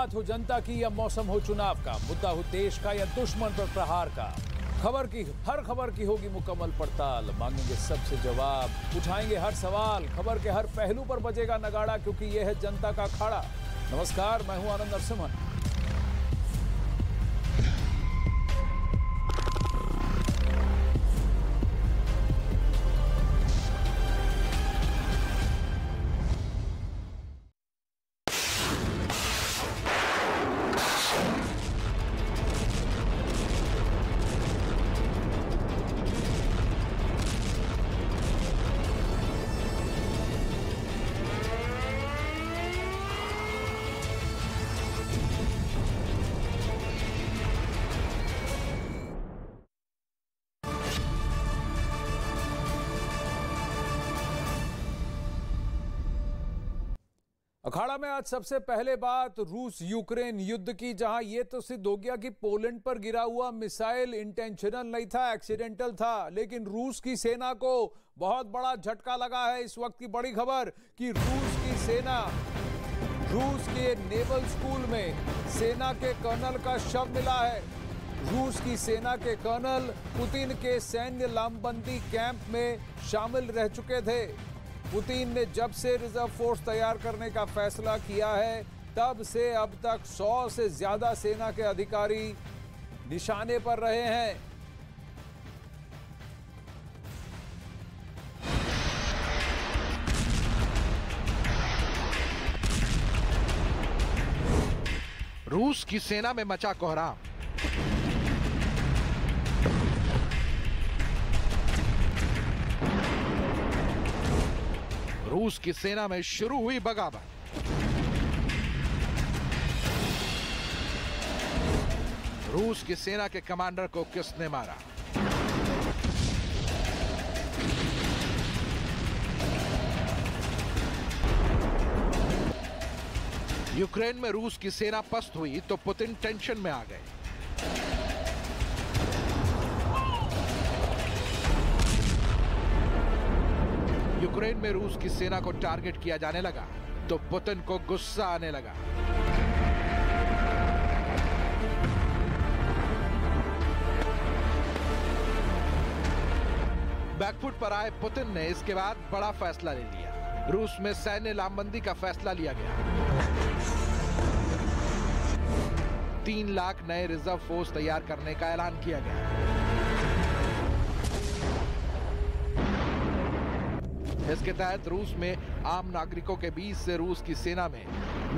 बात हो जनता की या मौसम हो चुनाव का, मुद्दा हो देश का या दुश्मन पर प्रहार का, हर खबर की होगी मुकम्मल पड़ताल। मांगेंगे सबसे जवाब, उठाएंगे हर सवाल, खबर के हर पहलू पर बजेगा नगाड़ा, क्योंकि यह है जनता का अखाड़ा। नमस्कार, मैं हूं आनंद नरसिम्हन। अखाड़ा में आज सबसे पहले बात रूस यूक्रेन युद्ध की, जहां यह तो सिद्ध हो गया कि पोलैंड पर गिरा हुआ मिसाइल इंटेंशनल नहीं था, एक्सीडेंटल था। लेकिन रूस की सेना को बहुत बड़ा झटका लगा है। इस वक्त की बड़ी खबर कि रूस की सेना, रूस के नेवल स्कूल में सेना के कर्नल का शव मिला है। रूस की सेना के कर्नल पुतिन के सैन्य लामबंदी कैंप में शामिल रह चुके थे। पुतिन ने जब से रिजर्व फोर्स तैयार करने का फैसला किया है, तब से अब तक 100 से ज्यादा सेना के अधिकारी निशाने पर रहे हैं। रूस की सेना में मचा कोहराम। रूस की सेना में शुरू हुई बगावत। रूस की सेना के कमांडर को किसने मारा? यूक्रेन में रूस की सेना पस्त हुई तो पुतिन टेंशन में आ गए। यूक्रेन में रूस की सेना को टारगेट किया जाने लगा तो पुतिन को गुस्सा आने लगा। बैकफुट पर आए पुतिन ने इसके बाद बड़ा फैसला ले लिया। रूस में सैन्य लामबंदी का फैसला लिया गया। 3 लाख नए रिजर्व फोर्स तैयार करने का ऐलान किया गया। इसके तहत रूस में आम नागरिकों के बीच से रूस की सेना में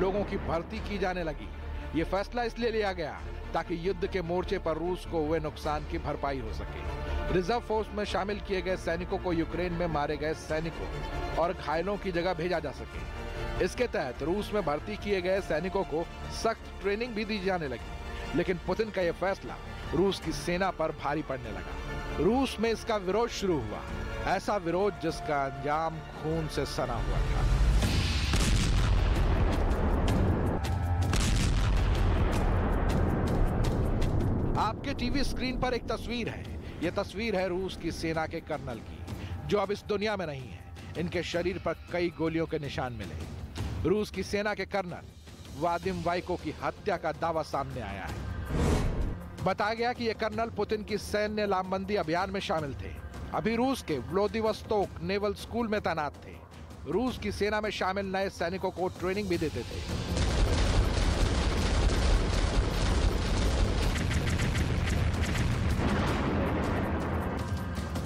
लोगों की भर्ती की जाने लगी। यह फैसला इसलिए लिया गया ताकि युद्ध के मोर्चे पर रूस को हुए नुकसान की भरपाई हो सके। रिजर्व फोर्स में शामिल किए गए सैनिकों को यूक्रेन में मारे गए सैनिकों और घायलों की जगह भेजा जा सके। इसके तहत रूस में भर्ती किए गए सैनिकों को सख्त ट्रेनिंग भी दी जाने लगी। लेकिन पुतिन का यह फैसला रूस की सेना पर भारी पड़ने लगा। रूस में इसका विरोध शुरू हुआ, ऐसा विरोध जिसका अंजाम खून से सना हुआ था। आपके टीवी स्क्रीन पर एक तस्वीर है। यह तस्वीर है रूस की सेना के कर्नल की, जो अब इस दुनिया में नहीं है। इनके शरीर पर कई गोलियों के निशान मिले। रूस की सेना के कर्नल वादिम वाइको की हत्या का दावा सामने आया है। बताया गया कि यह कर्नल पुतिन की सैन्य लामबंदी अभियान में शामिल थे। अभी रूस के व्लादिवोस्तोक नेवल स्कूल में तैनात थे। रूस की सेना में शामिल नए सैनिकों को ट्रेनिंग भी देते थे।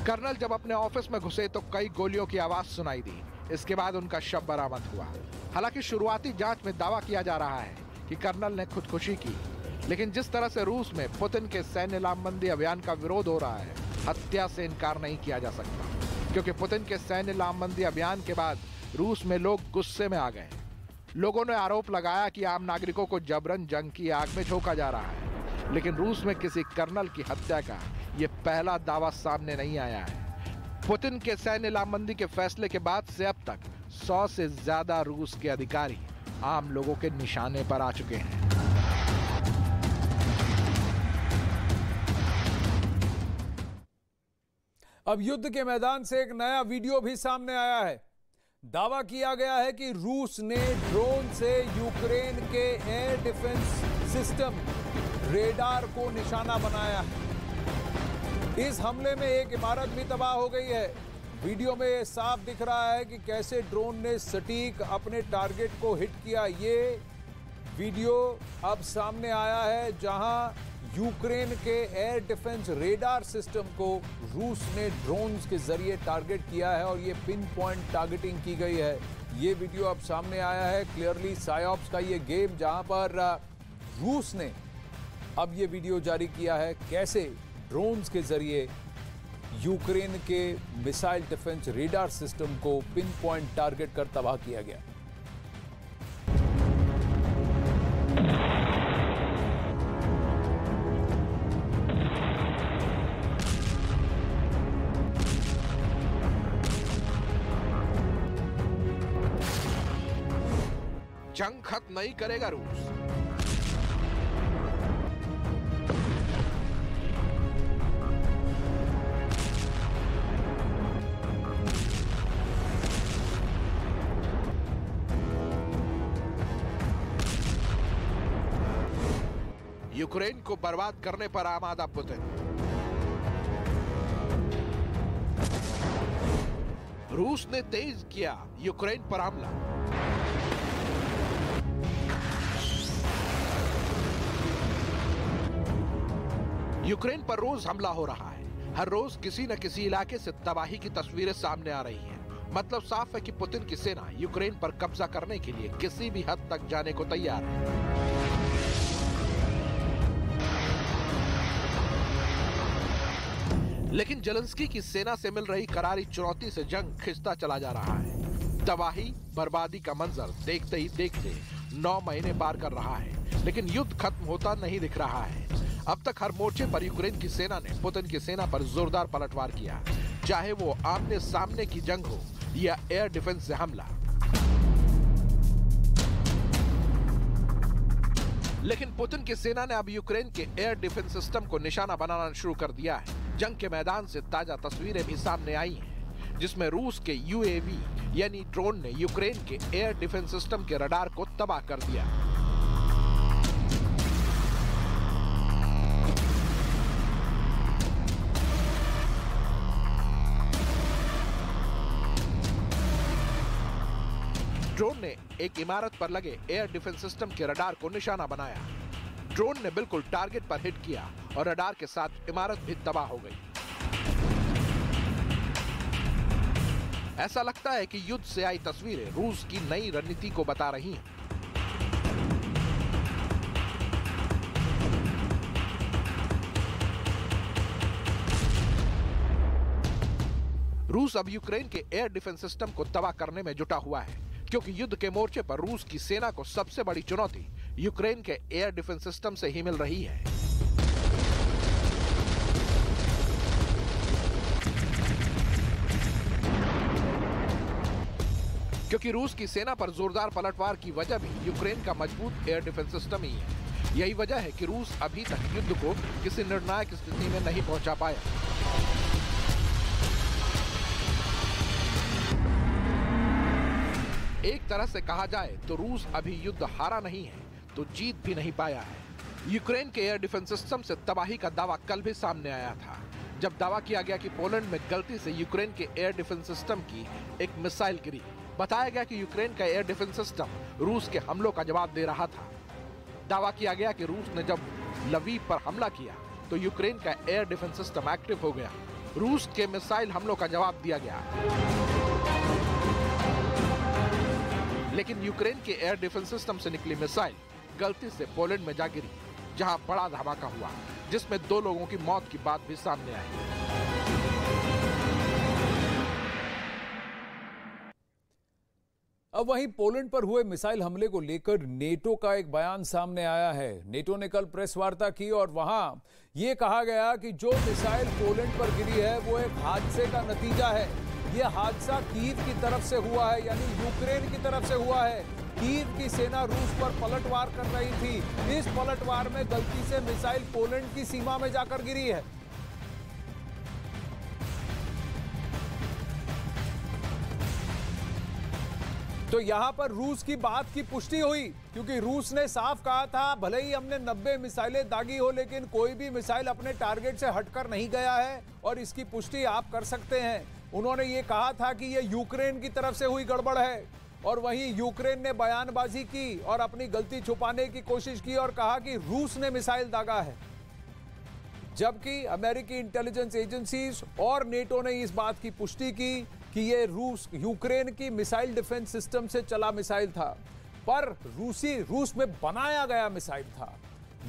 कर्नल जब अपने ऑफिस में घुसे तो कई गोलियों की आवाज सुनाई दी। इसके बाद उनका शव बरामद हुआ। हालांकि शुरुआती जांच में दावा किया जा रहा है कि कर्नल ने खुदकुशी की, लेकिन जिस तरह से रूस में पुतिन के सैन्य लामबंदी अभियान का विरोध हो रहा है, हत्या से इनकार नहीं किया जा सकता। क्योंकि पुतिन के सैन्य लामबंदी अभियान के बाद रूस में लोग गुस्से में आ गए। लोगों ने आरोप लगाया कि आम नागरिकों को जबरन जंग की आग में झोंका जा रहा है। लेकिन रूस में किसी कर्नल की हत्या का यह पहला दावा सामने नहीं आया है। पुतिन के सैन्य लामबंदी के फैसले के बाद से अब तक 100 से ज्यादा रूस के अधिकारी आम लोगों के निशाने पर आ चुके हैं। अब युद्ध के मैदान से एक नया वीडियो भी सामने आया है। दावा किया गया है कि रूस ने ड्रोन से यूक्रेन के एयर डिफेंस सिस्टम रेडार को निशाना बनाया है। इस हमले में एक इमारत भी तबाह हो गई है। वीडियो में साफ दिख रहा है कि कैसे ड्रोन ने सटीक अपने टारगेट को हिट किया। ये वीडियो अब सामने आया है जहां यूक्रेन के एयर डिफेंस रेडार सिस्टम को रूस ने ड्रोन्स के जरिए टारगेट किया है और ये पिन पॉइंट टारगेटिंग की गई है। ये वीडियो अब सामने आया है, क्लियरली साइऑप्स का ये गेम, जहां पर रूस ने अब ये वीडियो जारी किया है कैसे ड्रोन्स के जरिए यूक्रेन के मिसाइल डिफेंस रेडार सिस्टम को पिन पॉइंट टारगेट कर तबाह किया गया। जंग खत्म नहीं करेगा रूस। यूक्रेन को बर्बाद करने पर आमादा पुतिन। रूस ने तेज किया यूक्रेन पर हमला। यूक्रेन पर रोज हमला हो रहा है। हर रोज किसी न किसी इलाके से तबाही की तस्वीरें सामने आ रही हैं। मतलब साफ है कि पुतिन की सेना यूक्रेन पर कब्जा करने के लिए किसी भी हद तक जाने को तैयार है। लेकिन जेलेंस्की की सेना से मिल रही करारी चुनौती से जंग खिंचता चला जा रहा है। तबाही बर्बादी का मंजर देखते ही देखते 9 महीने पार कर रहा है, लेकिन युद्ध खत्म होता नहीं दिख रहा है। अब तक हर मोर्चे पर यूक्रेन की सेना ने पुतिन की सेना पर जोरदार पलटवार किया, चाहे वो आमने सामने की जंग हो या एयर डिफेंस से हमला। लेकिन पुतिन की सेना ने अब यूक्रेन के एयर डिफेंस सिस्टम को निशाना बनाना शुरू कर दिया है। जंग के मैदान से ताजा तस्वीरें भी सामने आई हैं, जिसमें रूस के यूएवी यानी ड्रोन ने यूक्रेन के एयर डिफेंस सिस्टम के रडार को तबाह कर दिया। ड्रोन ने एक इमारत पर लगे एयर डिफेंस सिस्टम के रडार को निशाना बनाया। ड्रोन ने बिल्कुल टारगेट पर हिट किया और रडार के साथ इमारत भी तबाह हो गई। ऐसा लगता है कि युद्ध से आई तस्वीरें रूस की नई रणनीति को बता रही हैं। रूस अब यूक्रेन के एयर डिफेंस सिस्टम को तबाह करने में जुटा हुआ है, क्योंकि युद्ध के मोर्चे पर रूस की सेना को सबसे बड़ी चुनौती यूक्रेन के एयर डिफेंस सिस्टम से ही मिल रही है। क्योंकि रूस की सेना पर जोरदार पलटवार की वजह भी यूक्रेन का मजबूत एयर डिफेंस सिस्टम ही है। यही वजह है कि रूस अभी तक युद्ध को किसी निर्णायक स्थिति में नहीं पहुंचा पाया। एक तरह से कहा जाए तो रूस अभी युद्ध हारा नहीं है तो जीत भी नहीं पाया है। यूक्रेन के एयर डिफेंस सिस्टम से तबाही का दावा कल भी सामने आया था, जब दावा किया गया कि पोलैंड में गलती से यूक्रेन के एयर डिफेंस सिस्टम की एक मिसाइल गिरी। बताया गया कि यूक्रेन का एयर डिफेंस सिस्टम रूस के हमलों का जवाब दे रहा था। दावा किया गया कि रूस ने जब लवीव पर हमला किया तो यूक्रेन का एयर डिफेंस सिस्टम एक्टिव हो गया। रूस के मिसाइल हमलों का जवाब दिया गया, लेकिन यूक्रेन के एयर डिफेंस सिस्टम से निकली मिसाइल गलती से पोलैंड में जा गिरी, जहां बड़ा धमाका हुआ, जिसमें 2 लोगों की मौत की बात भी सामने आई। अब वहीं पोलैंड पर हुए मिसाइल हमले को लेकर नेटो का एक बयान सामने आया है। नेटो ने कल प्रेस वार्ता की और वहां यह कहा गया कि जो मिसाइल पोलैंड पर गिरी है वो एक हादसे का नतीजा है। यह हादसा कीव की तरफ से हुआ है, यानी यूक्रेन की तरफ से हुआ है। कीव की सेना रूस पर पलटवार कर रही थी। इस पलटवार में गलती से मिसाइल पोलैंड की सीमा में जाकर गिरी है। तो यहां पर रूस की बात की पुष्टि हुई, क्योंकि रूस ने साफ कहा था भले ही हमने 90 मिसाइलें दागी हो, लेकिन कोई भी मिसाइल अपने टारगेट से हटकर नहीं गया है और इसकी पुष्टि आप कर सकते हैं। उन्होंने ये कहा था कि ये यूक्रेन की तरफ से हुई गड़बड़ है, और वहीं यूक्रेन ने बयानबाजी की और अपनी गलती छुपाने की कोशिश की और कहा कि रूस ने मिसाइल दागा है, जबकि अमेरिकी इंटेलिजेंस एजेंसीज और नेटो ने इस बात की पुष्टि की कि ये यूक्रेन की मिसाइल डिफेंस सिस्टम से चला मिसाइल था, पर रूस में बनाया गया मिसाइल था।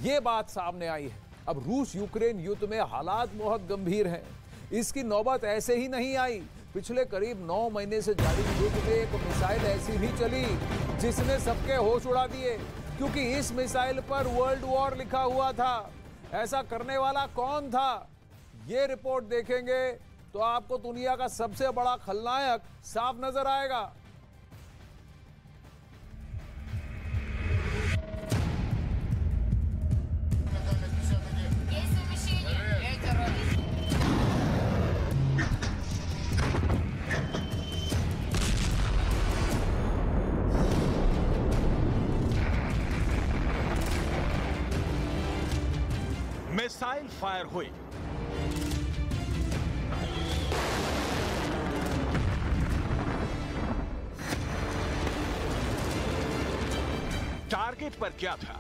ये बात सामने आई है। अब रूस यूक्रेन युद्ध में हालात बहुत गंभीर हैं। इसकी नौबत ऐसे ही नहीं आई। पिछले करीब 9 महीने से जारी युद्ध में एक मिसाइल ऐसी भी चली जिसने सबके होश उड़ा दिए, क्योंकि इस मिसाइल पर वर्ल्ड वॉर लिखा हुआ था। ऐसा करने वाला कौन था, ये रिपोर्ट देखेंगे तो आपको दुनिया का सबसे बड़ा खलनायक साफ नजर आएगा। मिसाइल फायर हुई, टारगेट पर क्या था?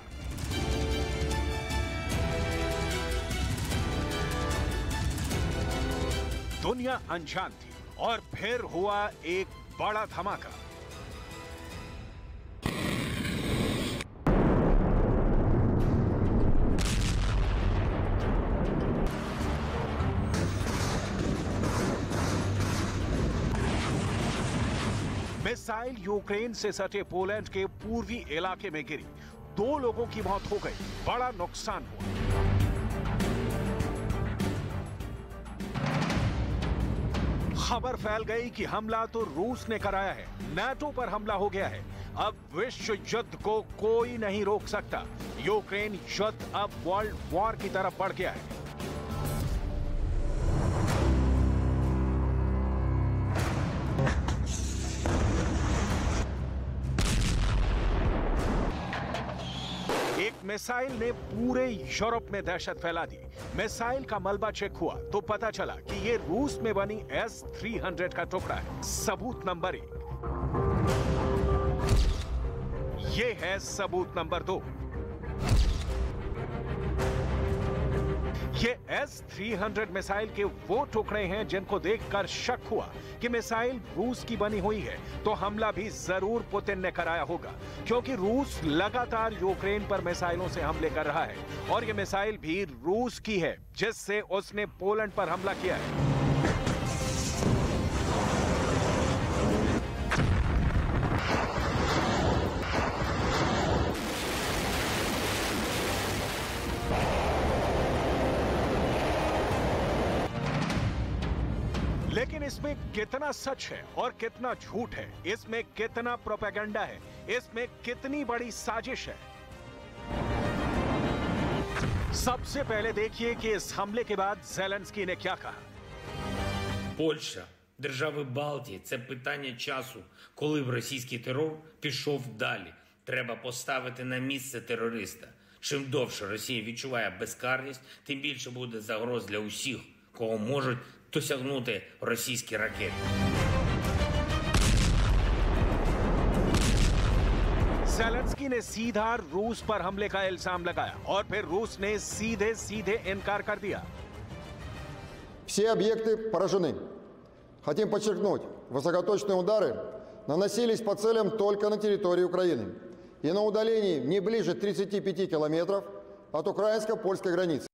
दुनिया अनजान थी और फिर हुआ एक बड़ा धमाका। मिसाइल यूक्रेन से सटे पोलैंड के पूर्वी इलाके में गिरी। 2 लोगों की मौत हो गई, बड़ा नुकसान हुआ। खबर फैल गई कि हमला तो रूस ने कराया है, नाटो पर हमला हो गया है। अब विश्व युद्ध को कोई नहीं रोक सकता। यूक्रेन युद्ध अब वर्ल्ड वॉर की तरफ बढ़ गया है। मिसाइल ने पूरे यूरोप में दहशत फैला दी। मिसाइल का मलबा चेक हुआ तो पता चला कि ये रूस में बनी S-300 का टुकड़ा है। सबूत नंबर 1। ये है सबूत नंबर 2। ये S-300 मिसाइल के वो टुकड़े हैं जिनको देखकर शक हुआ कि मिसाइल रूस की बनी हुई है, तो हमला भी जरूर पुतिन ने कराया होगा, क्योंकि रूस लगातार यूक्रेन पर मिसाइलों से हमले कर रहा है और ये मिसाइल भी रूस की है जिससे उसने पोलैंड पर हमला किया है। लेकिन इसमें कितना सच है और कितना झूठ है, इसमें कितना प्रोपेगेंडा है, इसमें कितनी बड़ी साजिश है। सबसे पहले देखिए कि इस हमले के बाद ज़ेलेंस्की ने क्या कहा। Польща, держави Балтії – це питання часу, коли б російський терор пішов далі. Треба поставити на місце терориста. Чим довше Росія відчуває безкарність, тим більше буде загроз для усіх, кого можуть досягнути російські ракети. ज़ेलेंस्की ने सीधा रूस पर हमले का इल्जाम लगाया और फिर रूस ने सीधे इनकार कर दिया। Все объекты поражены. Хотим подчеркнуть, высокоточные удары наносились по целям только на территории Украины и на удалении не ближе 35 километров от украинско-польской границы.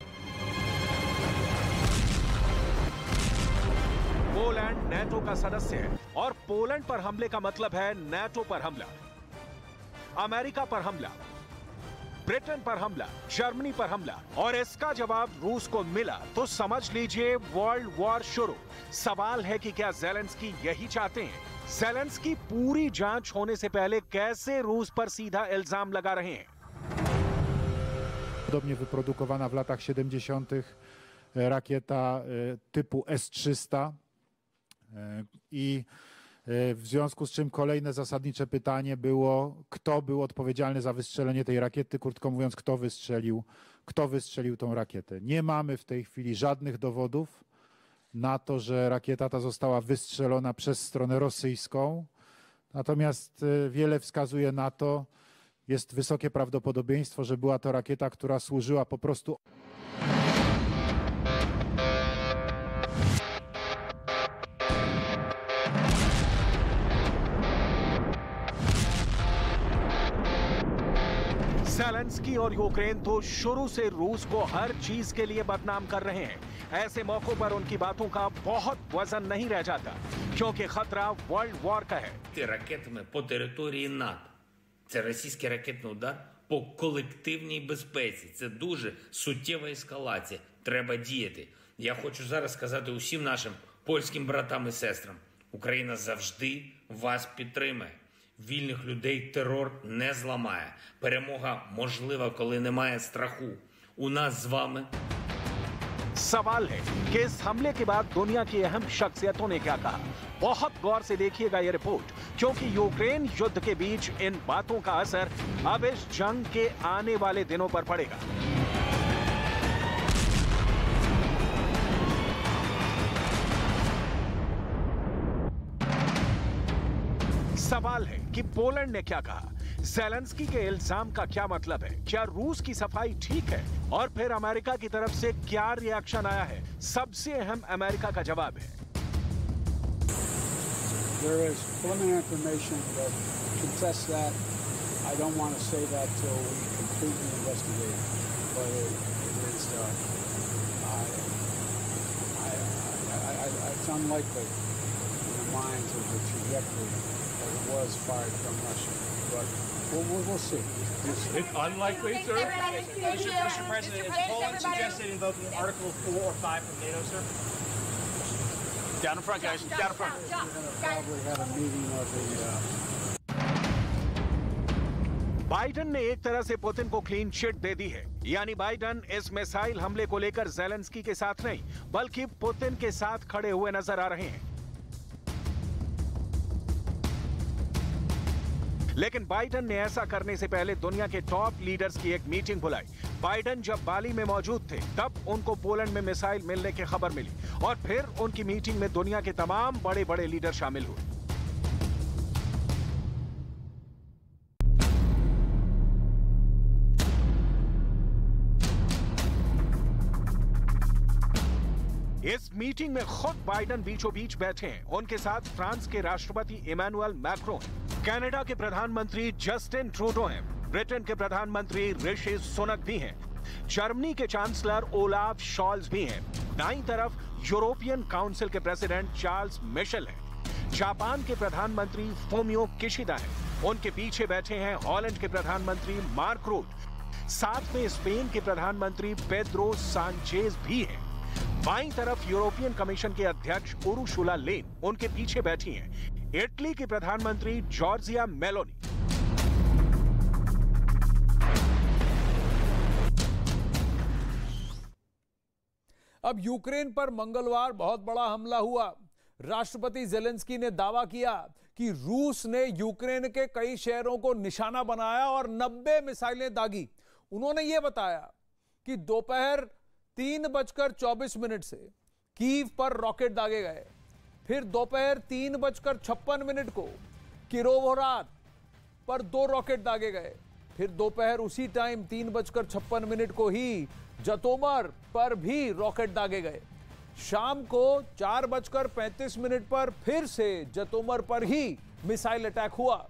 पोलैंड नाटो का सदस्य है और पोलैंड पर हमले का मतलब है नाटो पर हमला, अमेरिका पर हमला, ब्रिटेन पर हमला, जर्मनी पर हमला, और इसका जवाब रूस को मिला तो समझ लीजिए वर्ल्ड वॉर शुरू। सवाल है कि क्या ज़ेलेंस्की यही चाहते हैं? ज़ेलेंस्की पूरी जांच होने से पहले कैसे रूस पर सीधा इल्जाम लगा रहे हैं? Podobnie wyprodukowana w latach 70. rakieta typu S-300 i W związku z czym kolejne zasadnicze pytanie było, kto był odpowiedzialny za wystrzelenie tej rakiety, krótko mówiąc, kto wystrzelił tą rakietę. Nie mamy w tej chwili żadnych dowodów na to, że rakieta ta została wystrzelona przez stronę rosyjską. Natomiast wiele wskazuje na to, jest wysokie prawdopodobieństwo, że była to rakieta, która służyła po prostu. Zelensky और Ukraine तो शुरू से रूस को हर चीज के लिए बदनाम कर रहे हैं। ऐसे मौकों पर उनकी बातों का बहुत वजन नहीं रह जाता, क्योंकि खतरा वर्ल्ड वॉर का है। Ракетами по території НАТО. Це російський ракетний удар по колективній безпеці. Це дуже суттєва ескалація. Треба діяти. Я хочу зараз сказати усім нашим польським братам і сестрам. Україна завжди вас підтримає. Вільних людей терор не зламає. Перемога можлива, коли немає страху. У нас з вами सवाल है कि इस हमले के बाद दुनिया की अहम शख्सियतों ने क्या कहा। बहुत गौर से देखिएगा ये रिपोर्ट, क्योंकि यूक्रेन युद्ध के बीच इन बातों का असर अब इस जंग के आने वाले दिनों पर पड़ेगा। सवाल है कि पोलैंड ने क्या कहा, ज़ेलेंस्की के इल्जाम का क्या मतलब है, क्या रूस की सफाई ठीक है, और फिर अमेरिका की तरफ से क्या रिएक्शन आया है। सबसे अहम अमेरिका का जवाब है। There is preliminary information that contests that. I don't want to say that till we completely investigate, but it is. It's unlikely in the minds of the trajectory that it was fired from Russia, but we'll see. It's unlikely, sir. Mr. President, is Poland suggested invoking Article 4 or 5 from NATO, sir? Down in front, guys. Down in front. Probably had a meeting of the. Biden ने एक तरह से Putin को clean chit दे दी है, यानी Biden इस missile हमले को लेकर ज़ेलेंस्की के साथ नहीं, बल्कि पुतिन के साथ खड़े हुए नजर आ रहे हैं। लेकिन बाइडन ने ऐसा करने से पहले दुनिया के टॉप लीडर्स की एक मीटिंग बुलाई। बाइडन जब बाली में मौजूद थे, तब उनको पोलैंड में मिसाइल मिलने की खबर मिली, और फिर उनकी मीटिंग में दुनिया के तमाम बड़े बड़े लीडर शामिल हुए। इस मीटिंग में खुद बाइडन बीचों बीच बैठे हैं। उनके साथ फ्रांस के राष्ट्रपति इमैनुअल मैक्रोन, कनाडा के प्रधानमंत्री जस्टिन ट्रूडो हैं, ब्रिटेन के प्रधानमंत्री ऋषि सुनक भी हैं, जर्मनी के चांसलर ओलाफ शॉल्ज भी हैं, दाईं तरफ यूरोपियन काउंसिल के प्रेसिडेंट चार्ल्स मिशेल हैं, जापान के प्रधानमंत्री फूमियो किशिदा हैं, उनके पीछे बैठे हैं हॉलैंड के प्रधानमंत्री मार्क रूट, साथ में स्पेन के प्रधानमंत्री पेड्रो सांचेज भी हैं। बाईं तरफ यूरोपियन कमीशन के अध्यक्ष उर्सुला लेन उनके पीछे बैठी हैं, इटली की प्रधानमंत्री जॉर्जिया मेलोनी। अब यूक्रेन पर मंगलवार बहुत बड़ा हमला हुआ। राष्ट्रपति ज़ेलेंस्की ने दावा किया कि रूस ने यूक्रेन के कई शहरों को निशाना बनाया और 90 मिसाइलें दागी। उन्होंने यह बताया कि दोपहर 3:24 से कीव पर रॉकेट दागे गए, फिर दोपहर 3:56 को किरोवोराद पर 2 रॉकेट दागे गए, फिर दोपहर उसी टाइम 3:56 को ही जतोमर पर भी रॉकेट दागे गए। शाम को 4:35 पर फिर से जतोमर पर ही मिसाइल अटैक हुआ।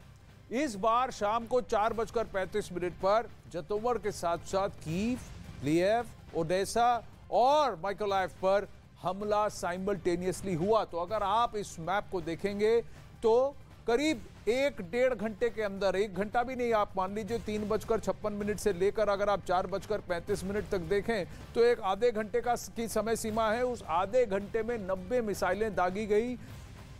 इस बार शाम को 4:35 पर जतोमर के साथ साथ कीव, लिएव, ओडेसा और माइकोलाइव पर हमला साइमल्टेनियसली हुआ। तो अगर आप इस मैप को देखेंगे तो करीब 1-1.5 घंटे के अंदर, 1 घंटा भी नहीं, आप मान लीजिए 3:56 से लेकर अगर आप 4:35 तक देखें तो एक आधे घंटे की समय सीमा है। उस आधे घंटे में 90 मिसाइलें दागी गई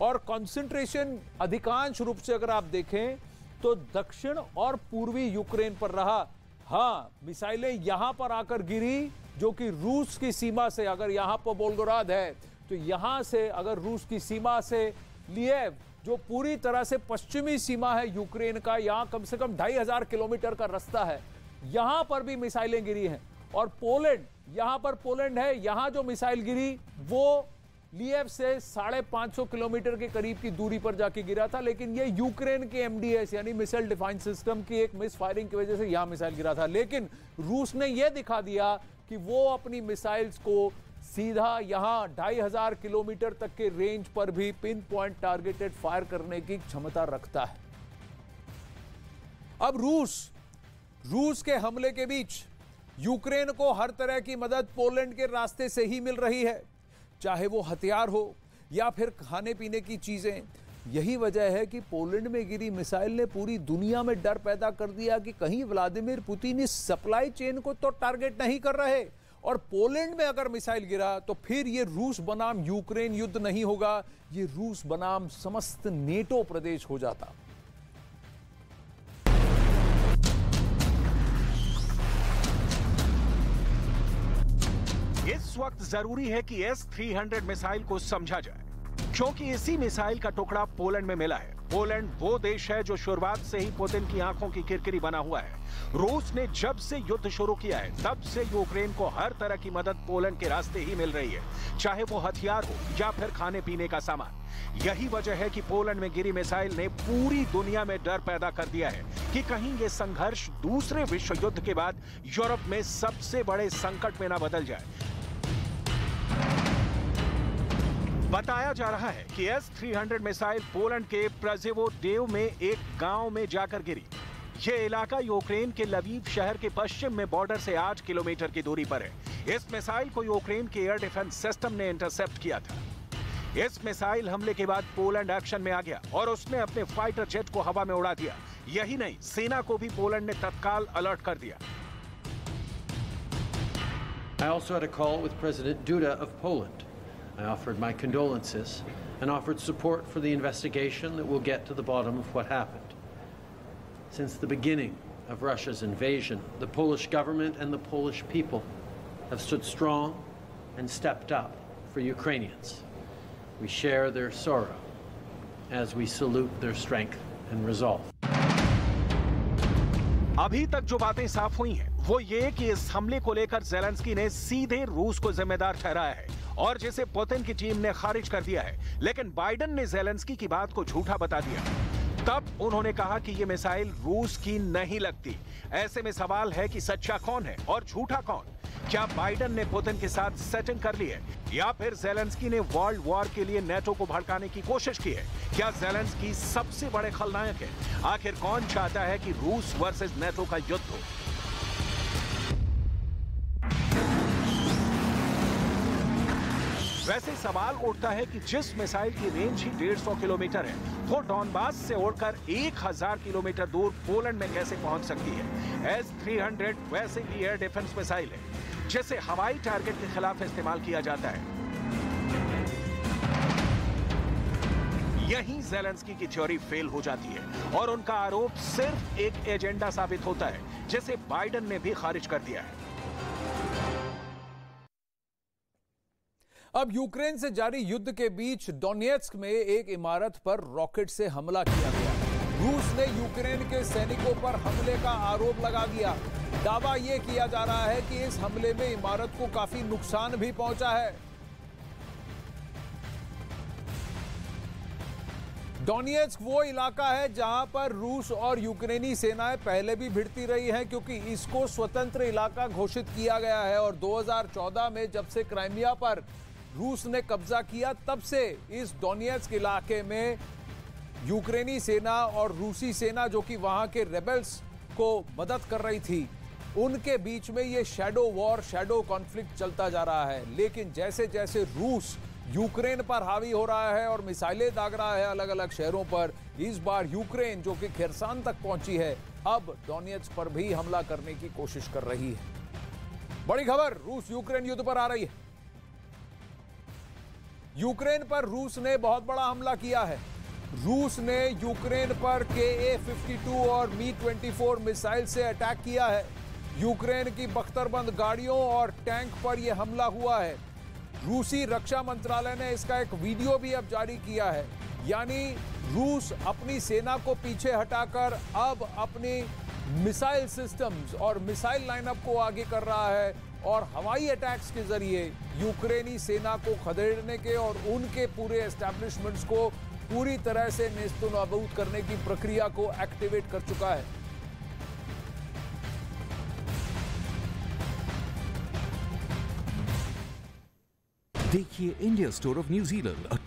और कंसंट्रेशन अधिकांश रूप से अगर आप देखें तो दक्षिण और पूर्वी यूक्रेन पर रहा। हाँ, मिसाइलें यहां पर आकर गिरी जो कि रूस की सीमा से, अगर यहां पर वोल्गोराद है तो यहां से अगर रूस की सीमा से लिएव जो पूरी तरह से पश्चिमी सीमा है यूक्रेन का, यहां कम से कम 2500 किलोमीटर का रास्ता है, यहां पर भी मिसाइलें गिरी हैं। और पोलैंड, यहां पर पोलैंड है, यहां जो मिसाइल गिरी वो लिएव से 550 किलोमीटर के करीब की दूरी पर जाके गिरा था, लेकिन ये यूक्रेन के MDS यानी मिसाइल डिफेंस सिस्टम की एक मिस फायरिंग की वजह से यहां मिसाइल गिरा था। लेकिन रूस ने यह दिखा दिया कि वो अपनी मिसाइल्स को सीधा यहां 2500 किलोमीटर तक के रेंज पर भी पिन पॉइंट टारगेटेड फायर करने की क्षमता रखता है। अब रूस के हमले के बीच यूक्रेन को हर तरह की मदद पोलैंड के रास्ते से ही मिल रही है, चाहे वो हथियार हो या फिर खाने पीने की चीजें। यही वजह है कि पोलैंड में गिरी मिसाइल ने पूरी दुनिया में डर पैदा कर दिया कि कहीं व्लादिमीर पुतिन इस सप्लाई चेन को तो टारगेट नहीं कर रहे, और पोलैंड में अगर मिसाइल गिरा तो फिर ये रूस बनाम यूक्रेन युद्ध नहीं होगा, ये रूस बनाम समस्त नेटो प्रदेश हो जाता। इस वक्त जरूरी है कि S-300 मिसाइल को समझा जाए, क्योंकि इसी मिसाइल का टुकड़ा पोलैंड में मिला है। पोलैंड वो देश है जो शुरुआत से ही पुतिन की आंखों की किरकिरी बना हुआ है। रूस ने जब से युद्ध शुरू किया है तब से यूक्रेन को हर तरह की मदद पोलैंड के रास्ते ही मिल रही है, चाहे वो हथियार हो या फिर खाने पीने का सामान। यही वजह है कि पोलैंड में गिरी मिसाइल ने पूरी दुनिया में डर पैदा कर दिया है कि कहीं ये संघर्ष दूसरे विश्व युद्ध के बाद यूरोप में सबसे बड़े संकट में ना बदल जाए। बताया जा रहा है कि S-300 मिसाइल पोलैंड के प्रेजेवोडेव में एक गांव में जाकर गिरी। यह इलाका यूक्रेन के लवीव शहर के पश्चिम में बॉर्डर से 8 किलोमीटर की दूरी पर है। इस मिसाइल को यूक्रेन के एयर डिफेंस सिस्टम ने इंटरसेप्ट किया था। इस मिसाइल हमले के बाद पोलैंड एक्शन में आ गया और उसने अपने फाइटर जेट को हवा में उड़ा दिया। यही नहीं, सेना को भी पोलैंड ने तत्काल अलर्ट कर दिया। I also had a call with President Duda of Poland. I offered my condolences and offered support for the investigation that will get to the bottom of what happened. Since the beginning of Russia's invasion, the Polish government and the Polish people have stood strong and stepped up for Ukrainians. We share their sorrow as we salute their strength and resolve. अभी तक जो बातें साफ हुई हैं वो ये कि इस हमले को लेकर ज़ेलेंस्की ने सीधे रूस को जिम्मेदार ठहराया है और जिसे पुतिन की टीम ने खारिज कर दिया है। लेकिन बाइडेन ने ज़ेलेंस्की की बात को झूठा बता दिया। तब उन्होंने कहा कि ये मिसाइल रूस की नहीं लगती। ऐसे में सवाल है कि सच्चा कौन है और झूठा कौन? क्या बाइडेन ने पुतिन के साथ सेटिंग कर ली है या फिर ज़ेलेंस्की ने वर्ल्ड वॉर के लिए नेटो को भड़काने की कोशिश की है? क्या ज़ेलेंस्की सबसे बड़े खलनायक है? आखिर कौन चाहता है कि रूस वर्सेस नेटो का युद्ध हो? वैसे सवाल उठता है कि जिस मिसाइल की रेंज ही 150 किलोमीटर है वो डॉनबास से उड़कर 1000 किलोमीटर दूर पोलैंड में कैसे पहुंच सकती है? S-300 वैसे भी एयर डिफेंस मिसाइल है जिसे हवाई टारगेट के खिलाफ इस्तेमाल किया जाता है। यहीं ज़ेलेंस्की की थ्योरी फेल हो जाती है और उनका आरोप सिर्फ एक एजेंडा साबित होता है जिसे बाइडेन ने भी खारिज कर दिया है। अब यूक्रेन से जारी युद्ध के बीच डोनेट्स्क में एक इमारत पर रॉकेट से हमला किया गया। रूस ने यूक्रेन के सैनिकों पर हमले का आरोप लगा दिया। दावा यह किया जा रहा है कि इस हमले में इमारत को काफी नुकसान भी पहुंचा है। डोनेट्स्क वो इलाका है जहां पर रूस और यूक्रेनी सेनाएं पहले भी भिड़ती रही हैं, क्योंकि इसको स्वतंत्र इलाका घोषित किया गया है और 2014 में जब से क्राइमिया पर रूस ने कब्जा किया तब से इस डोनेट्स्क इलाके में यूक्रेनी सेना और रूसी सेना जो कि वहां के रेबल्स को मदद कर रही थी, उनके बीच में ये शैडो वॉर, शैडो कॉन्फ्लिक्ट चलता जा रहा है। लेकिन जैसे जैसे रूस यूक्रेन पर हावी हो रहा है और मिसाइलें दाग रहा है अलग अलग शहरों पर, इस बार यूक्रेन जो कि खेरसान तक पहुंची है अब डोनेट्स्क पर भी हमला करने की कोशिश कर रही है। बड़ी खबर रूस यूक्रेन युद्ध पर आ रही है। यूक्रेन पर रूस ने बहुत बड़ा हमला किया है। रूस ने यूक्रेन पर KA-52 और Mi-24 मिसाइल से अटैक किया है। यूक्रेन की बख्तरबंद गाड़ियों और टैंक पर यह हमला हुआ है। रूसी रक्षा मंत्रालय ने इसका एक वीडियो भी अब जारी किया है। यानी रूस अपनी सेना को पीछे हटाकर अब अपनी मिसाइल सिस्टम्स और मिसाइल लाइनअप को आगे कर रहा है और हवाई अटैक्स के जरिए यूक्रेनी सेना को खदेड़ने के और उनके पूरे एस्टैब्लिशमेंट्स को पूरी तरह से नेस्तनाबूद करने की प्रक्रिया को एक्टिवेट कर चुका है। देखिए इंडिया स्टोर ऑफ न्यूजीलैंड